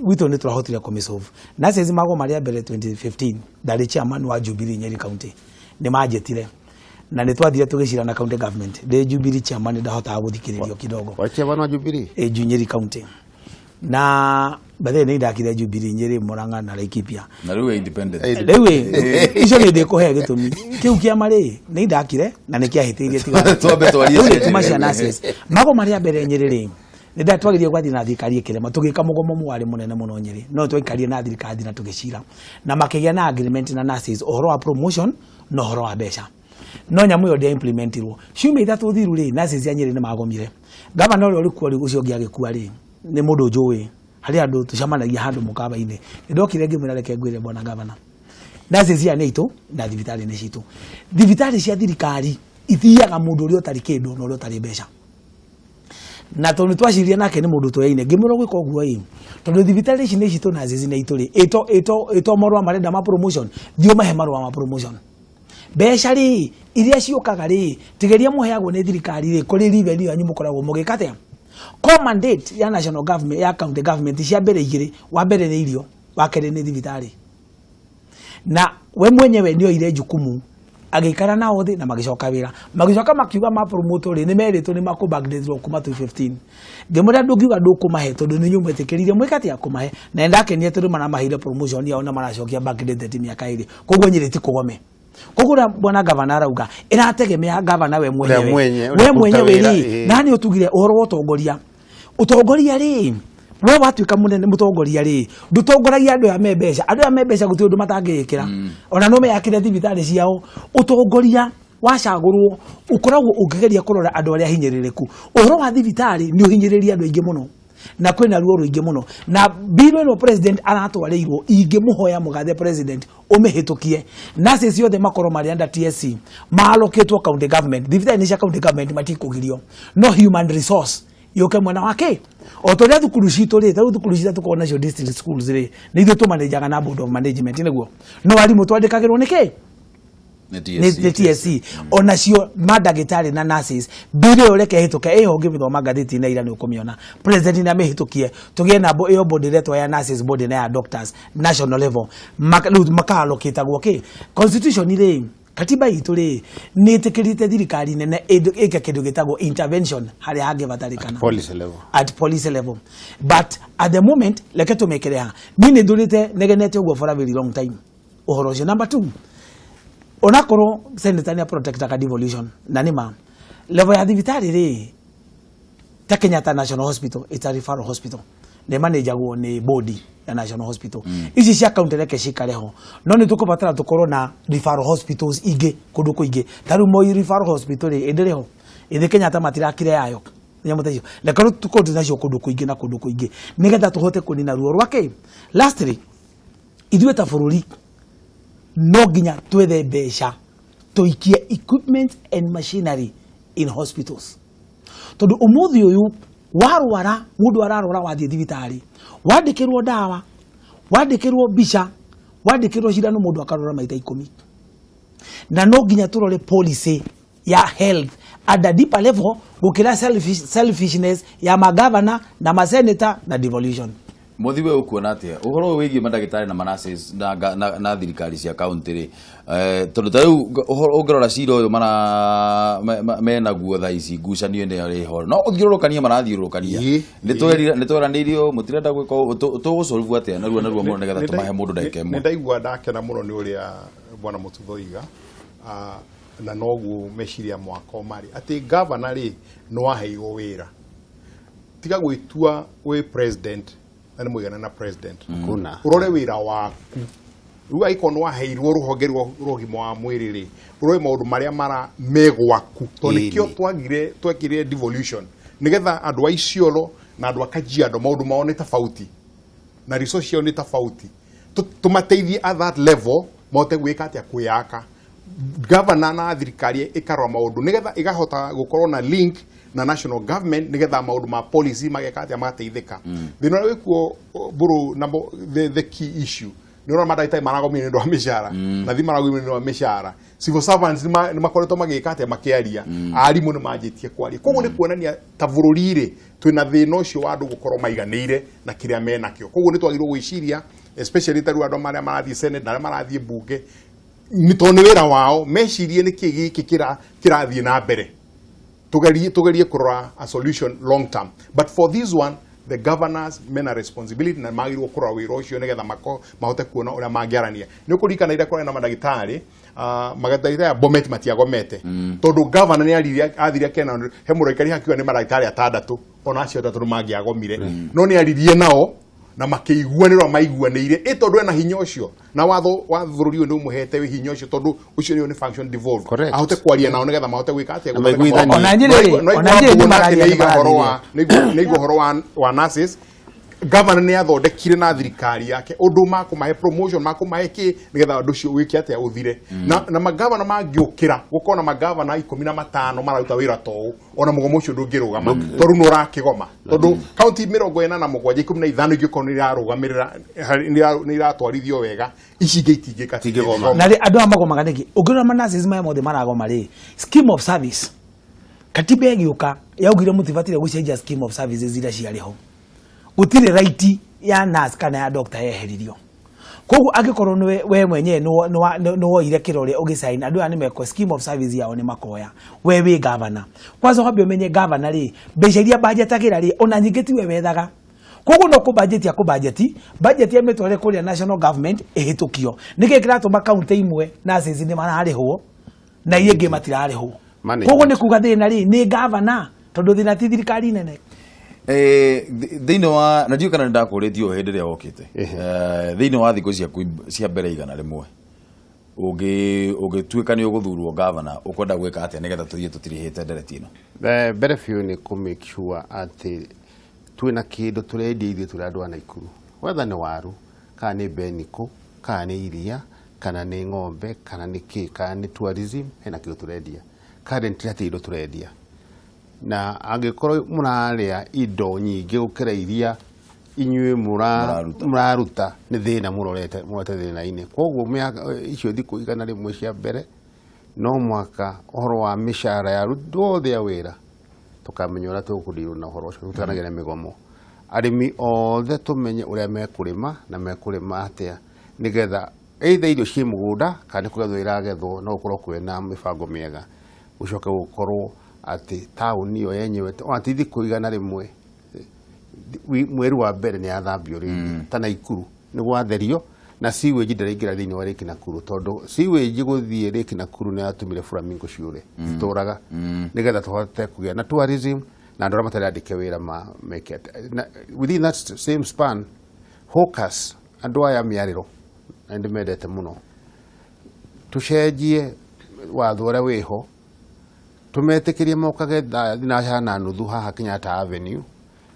C: wito ni turahotire kumisolve nurses mago maria mbere 2015 ndari chairman wa Jubilee Nyeri county ni majetire na ni twathire tugicira na county government de Jubilee chairman ndahota guthikiririo kidogo
B: wa chairman wa Jubilee
C: Nyeri county na bathe ni ndakire Jubilee Nyeri Murang'a na Laikipia
A: na riwe independent
C: icio ni ndikuhe gitumi kiu kia mari ni ndakire na ni kiahitirie tiga
A: twambe twarie
C: tumacia nurses mago maria mbere Nyeri ri ni ndatwagirie gwathi na thirikari kirema tugika mugomo mwari munene muno Nyeri no twaikarie na thirikari na tugicira na makigia na agreement na nurses ohoro wa promotion no ohoro wa mbeca no Nyamu yo dia implementirwo ciumia ithatu thiru ri nurses ya Nyeri ni magomire gavana uri kuo ri ucio ngiagikua ri ni mundu njuwi hari andu tucamanagia handu mukaba-ini ndokire ngimwira reke ngwire bona gavana nurses ya neitu na thibitari ni citu thibitari cia thirikari ithiaga mundu uri otari kindu no uri otari mbeca na tondu twaciria nake ni mundu tweine ngimwira gwika uguo ii tondu thibitari ici ni citu nurses na ituri ito morwa marenda ma promotion thio mahe marwa ma promotion mbeca ri iria ciukaga ri tigeria muheagwo ni thirikari ri kuri revenue yanyu mukoragwo mugikate mandate ya national government ya county government cia mbere igiri wa mbere ni irio wa kere ni thibitari na we mwenyewe ndio ile jukumu agikara na othe na magicoka wira magicoka makiuga ma promoter ni meritwo ni makubagdethwo kuma 2015 ngemura ndugiuga ndukumahe tondu ni nyumba tikiririe mwikati ya kumahe na ndakenie tondu mana mahire promotion ya ona maracokia bagdethe miaka iri koguo Nyeri ti kugome koguo bwana gavana arauga irategemea gavana we mwenyewe ri nani utugire uhoro wa utongoria ri we watuika munene mutongoria ri ndutongoragia andu ya mbeca guti undu matangikira ona no meyakire thibitari ciao utongoria wacagurwo ukoragwo ungigeria kurora andu aria hinyirireku uhoro wa thibitari ni uhinyiriria andu aingi muno na kwina ruo ruingi muno na bill no president aratwareirwo ingimuhoya mugathe president umehitukie nurses yothe makoro mari under TSC maaloketwo county government thibitari ni cia county government matikugirio no human resource yoke mwana wake otoria thukuru citu ri ta thukuru citu tukona cio district schools ri ni ithu tumanejaga na board of management niguo no arimu twandikagirwo niki ni TSC ona cio madagitari na nurses bire oreke hituke eho ngimithoma ngathiti na ira ni ukumiona president na mehitukie tugie na iyo board retwa ya nurses board na ya doctors national level makaloketagwo ki constitution ri katiba itu ri ni tikirite thirikari nene eke kindu gitagwo intervention hari hange batarikana at police level but at the moment leke tumekereha nini ndurite negenete ugo for a very long time uhoro cio number 2 onakoro sanitary protector devolution nanima level ya thibitari ri ta Kenyatta National Hospital it's a referral hospital ne manager go ni body ya National Hospital ici cia county reke cikareho no ni tukubatara tukoro na referral hospitals ige kundu kuige taru moi referral hospital endereho inde Kenyatta matirakire yayo nyamutejo lekaro tukondi nacio kundu kuige na kundu kuige nigetha tuhote kunina ruo rwake lastly ithuĩ ta bururi no ginya twethe mbeca tuikie equipment and machinery in hospitals tondu umuthi uyu warwara mundu ararwara wathie thibitari wandikirwo dawa wandikirwo bica wandikirwo cindano mundu akarora maita 10 na no ginya turore policy ya health at a deeper level gukira selfishness ya magavana na maseneta na devolution
A: Mothi we ukuona atia uhoro wigie mandagitari na manases na thirikari cia county ri tondu tau ungirora cira uyu mena guo tha ici ngucanio ene ari ho no uthiurukania marathiurukania nitweranirio mutirenda gwika tugusolve atia naruo muno nigetha tumahe mundu ndagika imwe
D: ndaigua ndakena muno ni uria bwana Mututho iga na noguo meciria mwako mari ati governor ri no aheirwo wira tiga gwitua we president na mwigana na president kuna urore wira waku ruga ikono aheirwo ruhonge rwogima wa mwiri ri urore maundu maria mara megwaku to nikio twekire devolution nigetha andu a Isiolo na andu a Kajiado maundu mao ni tofauti na resource yao ni tofauti tumateithie at that level mote gwika atia kuyaka governor na thirikari ikarwa maundu nigetha igahota gukorwo na link na national government nigetha maundu ma policy mageka atia mateithika thina wikuo buru number the key issue ni ora madagitari maragomire ndo amishara na thima maragomire ndo amishara civil servants ni makoretwo magika atia makiaria arimu ni majitie kwaria koguo ni kuonania tavururire twina thina ucio wa andu gukorwo maiganire na kiria menakio koguo ni twagirwo gwiciria especially taru andu maria marathie senate na marathie bunge ni tone wira wao mecirie ni kigiki kirathie na mbere tugerie kurora a solution long term but for this one the governors men a responsibility na magirwo kurora wira ucio nigetha mahote kuona uria mangiarania ni ukurikana ira kora na madagitari magadagitari ya Bomet matiagomete tondu governor ni athiria kena he muroikari hakiwa ni madagitari atandatu ona acio atatu mangiagomire no ni aririe nao na makiiguanirwo maiguanire tondu ena hinya ucio na watho wa bururi uyu muhete wi hinya ucio tondu ucio ni function devolved ahote kwaria nao nigetha mahote gwika atia
C: ona Nyeri ni mararia
D: ni horo wa nurses governor ni athondekire na thirikari yake undu makumahe promotion makumahe ki nigetha undu ucio wiki atia uthire na magavana mangiukira gukona magavana 15 mararuta wira tou ona mugomo ucio ndungirugama tondu no rakigoma tondu county 47 ingikona irarugamirira ni iratwarithio wega ici ngeitingika tigigoma
C: na andu amagomaga niki ungirora manasis maya mothe maragoma ri scheme of service katiba yagiuka yaugire mutivatire gucenjia scheme of services ira ciariho utire right ya nurse kana ya doctor yeheririo koguo agikorwo we mwenyewe no woire kirore ugisaini andu ani meko scheme of service yao ni makoya we wi governor kwanza wabio menye governor ri bejeria budget agira ri ona nyingeti we wethaga koguo no ku budget ya metware kuri national government ehitukio nikekira tuma county imwe nurses ni mararihwo na iye matirarihwo koguo ni kuga thina ri ni governor tondu thina ti thirikari nene
A: thini wa na ndiyo kana ndakuritio hindi ria wokite thini wa thikũ cia mbere igana rimwe ugituika ni uguthurwo governor ukwenda gwika atia nigetha tuthie tutirihite ndereti ino
B: mbere biũ ni ku make sure ati twina kindu turendia ithuĩ tũrĩ andũ a Naikuru whether ni waru kana ni beniko kana ni iria kana ni ng'ombe kana ni kĩ kana ni tourism hena kindu turendia currently ati indo turendia na angikorwo muraria indo nyingi gukira iria inyue muraruta ni thina murorete thina ine koguo icio thiku igana rimwe cia mbere no mwaka uhoro wa mishara ya rudo thia wira tukamenya ura tukudirwo na uhoro ucio tutanagera migomo arimi othe tumenye uria mekurima na mekurima atia nigetha either irio cie mugunda kana kugethwo iragethwo no ukorwo kwena mibango miega ucoke gukorwo ati tauni iyo yenyewe ati thiku igana rimwe mweri wa mbere ni athambio ringi ta Naikuru ni gwatherio na sewage ndiraingira thini wa Lake Nakuru tondu sewage guthie Lake Nakuru ni atumire flamingo ciure ituraga nigetha tuhote kugia na tourism na andũ matari andike wira make it within that same span hawkers andũ aya miariro and mendete muno tucenjie watho ũrĩa wĩho tumetikirie mokage thinacara nuthu haha Kenyatta Avenue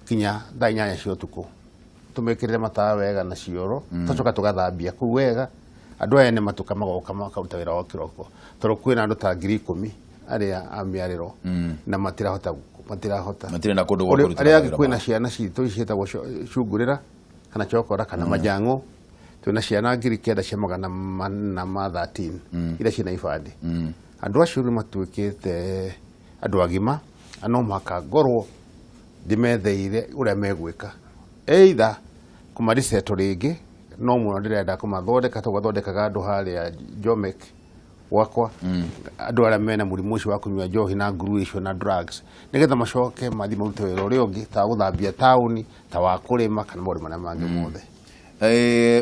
B: kinya thaa 8 cia utuku tumekirire matawa wega na cioro tucoka tugathambia ku wega andu aya ni matuka magoka makauta wira wa kiroko tondu kwina andu ta 10,000 aria amiariro na matirahota
A: matire na kundu gwa kuruta
B: aria kwina ciana citu cietagwo cungurira kana chokora kana majango twina ciana 900 cia magana ma 13 ira cina ibandi andu acio ni matuikite andu agima ano maka ngorwo ndimetheire uria megwika either kumariseto ringi no muno ndirenda kumathondeka twathondekaga andu haria Jomek wakwa andu aria mena murimu ucio wa kunyua njohi na nguru icio na drugs nigetha macoke mathi marute wira uria ungi ta guthambia tauni ta wa kurima kana maundu maria mangi mothe.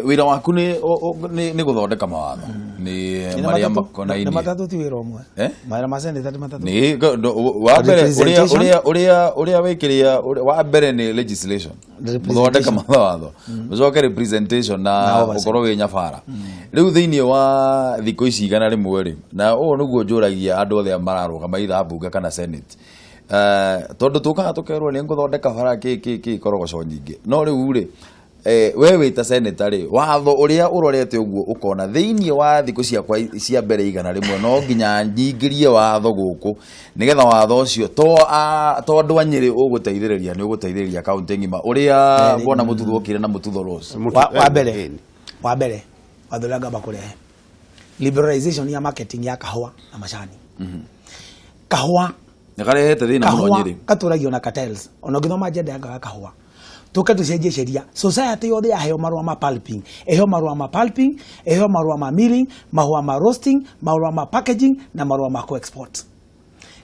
A: Wira waku ni guthondeka mawatho ni maria makonaini
C: ni matatu ti wira umwe mara masende tatu matatu
A: ni wa mbere uria wikiria wa mbere ni legislation guthondeka mawatho ucoke representation na ukorwo wi nyabara riu thiini wa thikũ ici igana rimwe ri na ũũ nĩguo njũragia andũ othe mararũgama itha mbunge kana senate tondu tukaga tukerwo ni nguthondeka bara ki korogoco nyingĩ no riu ri we wita senator ri watho uria urorete uguo ukona thiini wa thiku ciakwa cia mbere igana rimwe no nginya nyingirie watho guku nigetha watho ucio to andu a Nyeri uguteithiriria ni uguteithiriria county ngima uria bona Mututho okire na Mututho Rose
C: wa mbere watho la gaba kurehe liberalization ya marketing ya kahua na macani kahua
A: nikarehete thina muno Nyeri
C: katuragio na cartels ona ngithoma agenda ya kahua tuke tucenjie sheria society yothe yaheo marua ma pulping eheo marua ma pulping eheo marua ma milling marua ma roasting marua ma packaging na marua ma co-export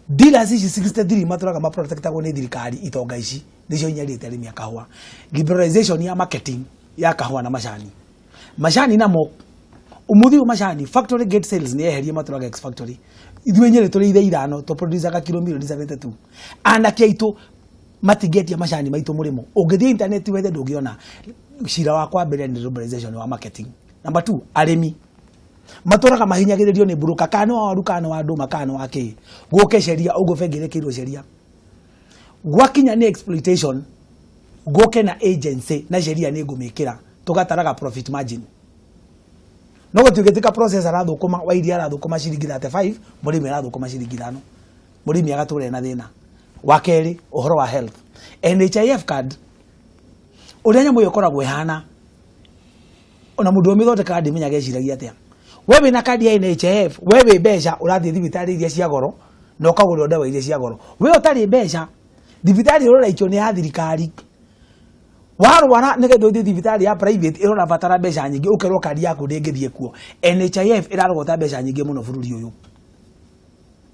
C: dealers ici 63 maturaga ma protectagwo ni thirikari itonga ici nicio nyarite arimi ya kahua liberalization ya marketing ya kahua na macani namo umuthi macani factory gate sales ni eherie maturaga ex factory ithuĩ Nyeri tũrĩ ithe Ithurano to producer ka kilo milioni 72 anake aitu matigetia macani maitu murimo ungithie internet wethe ndungiona cira wakwa mbere ni liberalization wa marketing. Number 2 arimi maturaga mahinyagiririo ni buruka kana wa duka wa nduma kana wa ki guke sheria ugufengerekirwo sheria gwakinya ni exploitation guke na agency na sheria ni ngumikira tugataraga profit margin no gutigetika process arathukuma wa iria arathukuma ciringi 35 murimi arathukuma ciringi 5 murimi agature na thina wa keri uhoro wa health NHIF card uria nyamu yokoragwo ihana ona mundu omithondeka kadi menya geciragia atia wewe na kadi ya NHIF wewe mbeca urathie thibitari iria cia goro na ukagura ndawa iria cia goro wewe utari mbeca thibitari urora icho ni ya thirikari warwara nigetha uthie thibitari ya private irona batara mbeca nyingi ukerwo kadi yaku ndingithie kuo NHIF irarogota mbeca nyingi muno bururi uyu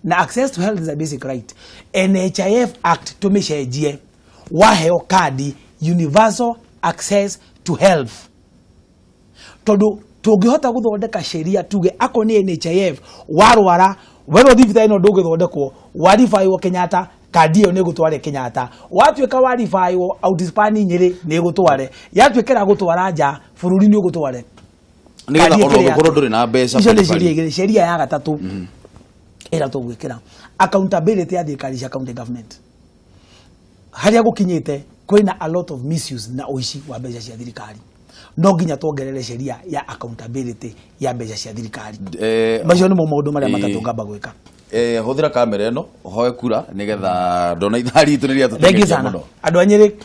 C: na access to health is a basic right. NHIF Act tumecenjie waheo kadi universal access to health tondu tungihota guthondeka sheria tuge ako ni NHIF warwara wero thibitari no ndungithondekwo warifaiwo Kenyatta kadi yo negutware Kenyatta watuika warifaiwo Outspani Nyeri negutware yatuikira gutwara nja bururi ni ugutware
A: nigetha urugukorwo nduri na mbeca
C: sheria ya gatatu era tugwikira accountability ya thirikari cia county government haria gukinyite kwina a lot of misuse na uici wa mbeca cia thirikari no nginya tuongerere sheria ya accountability ya mbeca cia thirikari macio ni maundu maria matatu ngamba gwika
A: huthira kamera ino hoe kura nigetha ndona ithari itu riria
C: tutegeria muno andu a Nyeri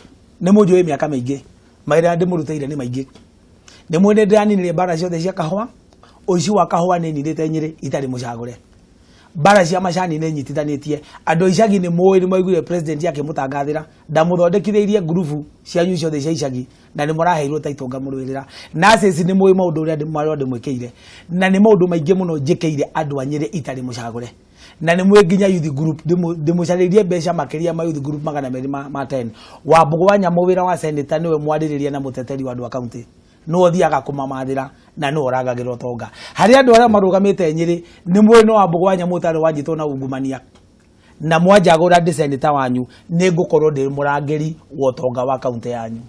C: ni munjui miaka maingi maira ndi muruteire ni maingi ni mwene ndani bara ciothe cia kahua uici wa kahua ni nirite Nyeri itari mucagure bara cia macani ne nyitithanitie andu icagi ni muwi ni maiguire president yake mutangathira ndamuthondekithirie grupu cia nyu ciothe cia icagi na ni muraheirwo taitonga murwirira na sisi ni muwi maundu ria ndi mwikeire na ni maundu maingi muno njikeire andu a Nyeri itari mucagure na ni mwe nginya youth group ndimucaririe mbeca makiria ma youth group 210 Wambugu wa Nyamu wira wa senator niwe mwaririria na muteteri wa andu a county no thiaga kumamathira na no oragagirwo tonga hari andu aria marugamite Nyeri ni mweno wa Wambugu wa Nyamu tari wanyitwo na ungumania na mwanjagura ndi senator wanyu ni ngukorwo ndi murangeri wa tonga wa county yanyu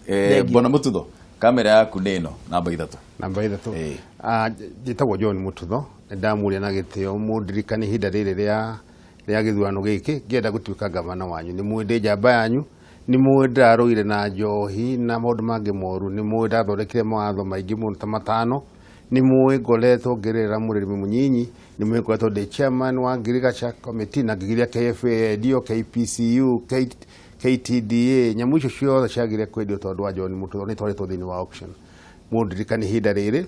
A: bona Mututho kamera yaku nino namba
B: 3 njitagwo John Mututho ndamuria na gitio mundirikani hinda riri ria githurano giki ngienda gutuika gavana wanyu ni mwende njamba yanyu ni mwende aroire na njohi na maundu mangi moru ni mwende athondekire mawatho maingi muno ta matano ni mwende ngoretwo ngirira murimi munyinyi ni mwende ngoretwo ndi chairman wa Rikiratha committee na ngigiria KFA dio KPCU KTDA nyamu icio ciothe ciagire kwendio tondu wa John Mututho ni twaritwo thiini wa auction mundirikani hinda riri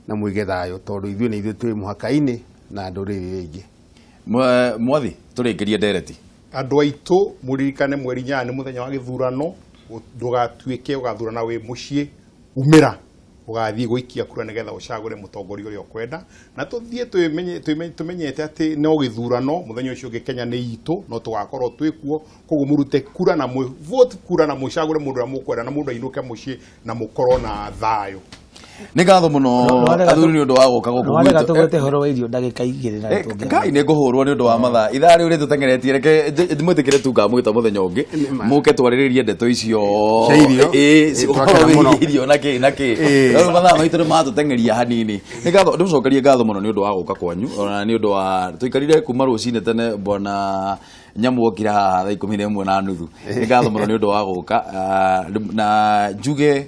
B: na muige thayo tondu ithuĩ ni ithuĩ twĩ muhaka-ini na ndũrĩrĩ ingĩ
A: Mwathi tũrĩkĩrie ndereti
D: andũ aitũ muririkane mweri 8 nĩ mũthenya wa gĩthurano ndũgatuĩke ũgathurana wĩ mũciĩ umira ugathii guikia kura nigetha ucagure mutongoria uria ukwenda na tuthie tumenyete ati no githurano muthenya ucio Kenya ni itu no tugakorwo twikuo koguo murute kura na vote kura na mucagure mundu uria mukwenda na mundu ainuke mucii na mukorwo na thayo.
A: Nĩ ngatho mũno athuri nĩ ũndũ wa gũka gũkũ gwitũ.
C: Nĩ tũgwete horo wa irio ndagĩka 2 na tũngĩ.
A: Ngai nĩ ngũhũrwo nĩ ũndũ wa mathaa. Ithaa rĩu rĩtũtengeretie reke mwĩtĩkĩre tu ngamwĩta mũthenya ũngĩ. Mũke twarĩrĩrie ndeto icio. Irio na kĩ. Rĩu mathaa maitũ nĩ matũtengeria hanini. Nĩ ngatho ndĩmũcokerie ngatho mũno nĩ ũndũ wa gũka kwanyu. Ona nĩ ũndũ wa tũikarire kuma rũcinĩ tene bona Nyamu okira haha thaa 11:30. Nĩ ngatho mũno nĩ ũndũ wa gũka na njuge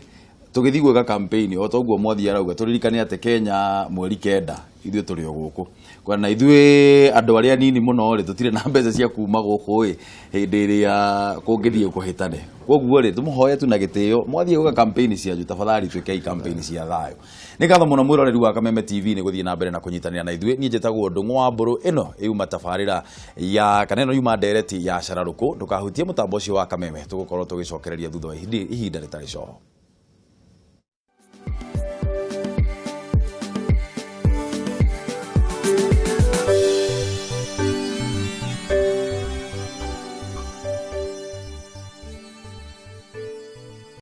A: tugithi gweka campaign o toguo Mwathi arauga turirikane ate Kenya mweri 9 ithuĩ tũrĩ o gũkũ kwana ithuĩ andũ arĩa nini mũno rĩ tutire na mbeca cia kuma gũkũ hĩndĩ ĩrĩa kũngĩthiĩ kũhĩtane koguo rĩ tumuhoye tu na gĩtĩo Mwathi gweka campaign cianyu tafadhali twĩkei campaign cia thayũ. Nĩ ngatho mũno mwĩroreri wa Kameme TV nĩ gũthiĩ na mbere na kũnyitanĩra na ithuĩ. Niĩ njĩtagwo Ndung'u wa Mbũrũ, ĩno yuma tabarĩra ya kana ĩno yuma ndereti ya Cararuku. Ndũkahutie mũtambo ũcio wa Kameme, tũgũkorwo tũgĩcokereria thutha wa ihinda rĩtarĩ coro.